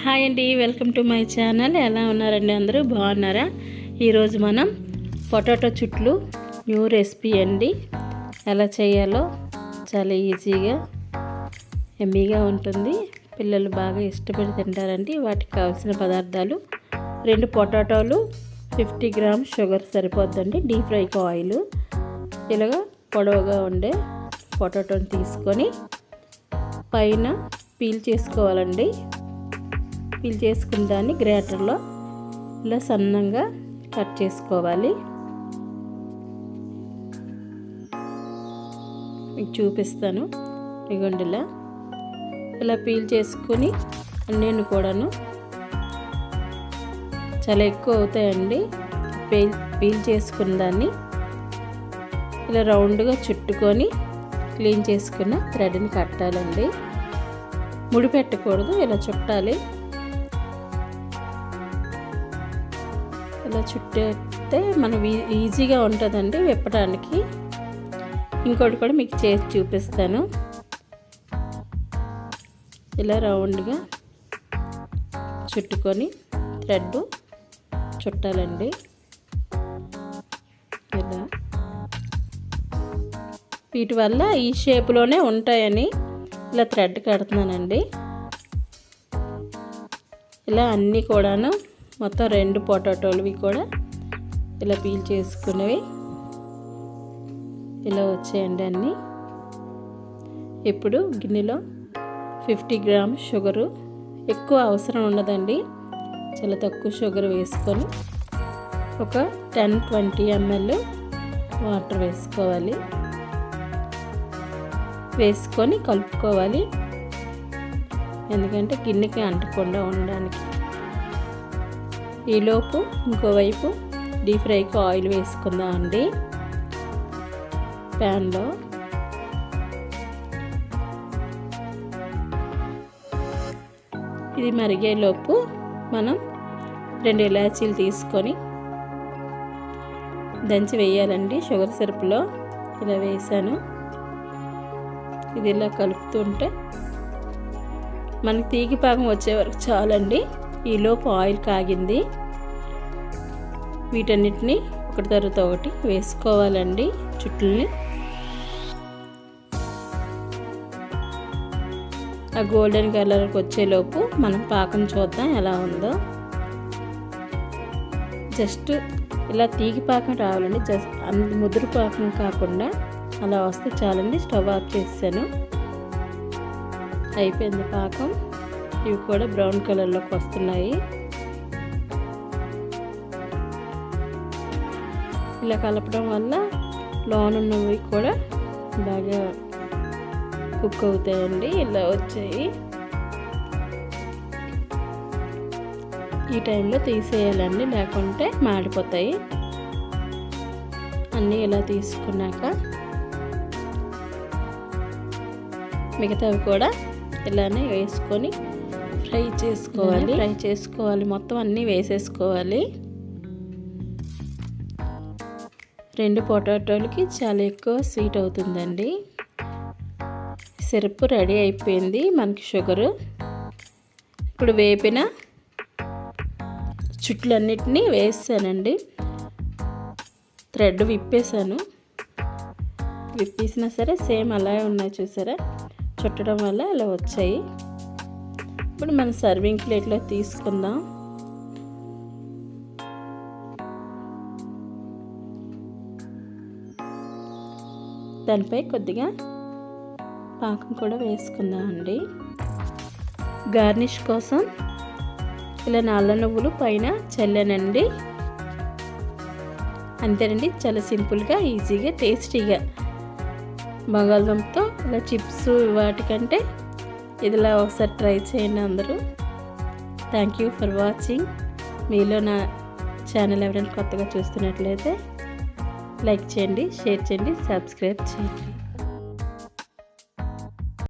Hi అండి, welcome to my channel. ఎలా ఉన్నారండి? అందరూ బాగున్నారా? ఈరోజు మనం పొటాటో చుట్లు న్యూ రెసిపీ అండి. ఎలా చేయాలో చాలా ఈజీగా ఎమ్మీగా ఉంటుంది. పిల్లలు బాగా ఇష్టపడి తింటారండి. వాటికి కావాల్సిన పదార్థాలు 2 పొటాటోలు, 50 గ్రామ్స్ షుగర్ సరిపోద్దండి. డీప్ ఫ్రైకి ఆయిల్. ఇలాగ పొడవుగా ఉండే పొటాటోని తీసుకొని పైన పీల్ చేసుకోవాలండి. పీల్ చేసుకున్న దాన్ని గ్రేటర్లో ఇలా సన్నంగా కట్ చేసుకోవాలి. మీకు చూపిస్తాను. ఇగోండి ఇలా పీల్ చేసుకొని అన్నీ కూడాను చాలా ఎక్కువ అవుతాయండి. పీల్ చేసుకున్న దాన్ని ఇలా రౌండ్గా చుట్టుకొని క్లీన్ చేసుకున్న థ్రెడ్ని కట్టాలండి. ముడి పెట్టకూడదు, ఇలా చుట్టాలి. ఇలా చుట్టేస్తే మనం ఈజీగా ఉంటుందండి విప్పడానికి. ఇంకోటి కూడా మీకు చేసి చూపిస్తాను. ఇలా రౌండ్గా చుట్టుకొని థ్రెడ్ చుట్టాలండి. ఇలా వీటి వల్ల ఈ షేప్లోనే ఉంటాయని ఇలా థ్రెడ్ కడుతున్నానండి. ఇలా అన్నీ కూడాను మొత్తం 2 పొటాటోలువి కూడా ఇలా పీల్ చేసుకునేవి ఇలా వచ్చాయండి అన్నీ. ఇప్పుడు గిన్నెలో 50 గ్రామ్స్ షుగరు, ఎక్కువ అవసరం ఉండదండి, చాలా తక్కువ షుగర్ వేసుకొని ఒక 10-20 ml వాటర్ వేసుకోవాలి. వేసుకొని కలుపుకోవాలి, ఎందుకంటే గిన్నెకి అంటకుండా ఉండడానికి. ఈలోపు ఇంకోవైపు డీప్ ఫ్రైకి ఆయిల్ వేసుకుందాం అండి. ప్యాన్లో ఇది మరిగేలోపు మనం 2 ఇలాచీలు తీసుకొని దంచి వేయాలండి. షుగర్ సిరప్లో ఇలా వేసాను. ఇది ఇలా కలుపుతుంటే మనకి తీగి పాకం వచ్చే వరకు చాలండి. ఈలోపు ఆయిల్ కాగింది. వీటన్నిటిని ఒకటి తర్వాత ఒకటి వేసుకోవాలండి చుట్లని. ఆ గోల్డెన్ కలర్కి వచ్చేలోపు మనం పాకం చూద్దాం ఎలా ఉందో. జస్ట్ ఇలా తీగి పాకం రావాలండి, జస్ట్ ముదురు పాకం కాకుండా అలా వస్తే చాలండి. స్టవ్ ఆఫ్ చేసాను. అయిపోయింది పాకం. ఇవి కూడా బ్రౌన్ కలర్లోకి వస్తున్నాయి. ఇలా కలపడం వల్ల లోనున్నవి కూడా బాగా కుక్ అవుతాయండి. ఇలా వచ్చాయి. ఈ టైంలో తీసేయాలండి, లేకుంటే మాడిపోతాయి. అన్నీ ఇలా తీసుకున్నాక మిగతావి కూడా ఇలానే వేసుకొని ఫ్రై చేసుకోవాలి. మొత్తం అన్నీ వేసేసుకోవాలి. 2 పొటాటోలకి చాలా ఎక్కువ స్వీట్ అవుతుందండి. సిరప్ రెడీ అయిపోయింది మనకి షుగరు. ఇప్పుడు వేపిన చుట్లన్నిటినీ వేసానండి. థ్రెడ్ విప్పేసాను. విప్పేసినా సరే సేమ్ అలాగే ఉన్నాయి, చూసారా? చుట్టడం వల్ల ఇలా వచ్చాయి. ఇప్పుడు మనం సర్వింగ్ ప్లేట్లో తీసుకుందాం. దానిపై కొద్దిగా పాకం కూడా వేసుకుందాం అండి. గార్నిష్ కోసం ఇలా నల్ల నువ్వులు పైన చల్లానండి. అంతేనండి, చాలా సింపుల్గా, ఈజీగా, టేస్టీగా. బంగాళదుంపతో ఇలా చిప్స్ వాటికంటే ఇదిలా ఒకసారి ట్రై చేయండి అందరూ. Thank you for watching. మీలో నా ఛానల్ ఎవరైనా కొత్తగా చూస్తున్నట్లయితే లైక్ చేయండి, షేర్ చేయండి, సబ్స్క్రైబ్ చేయండి.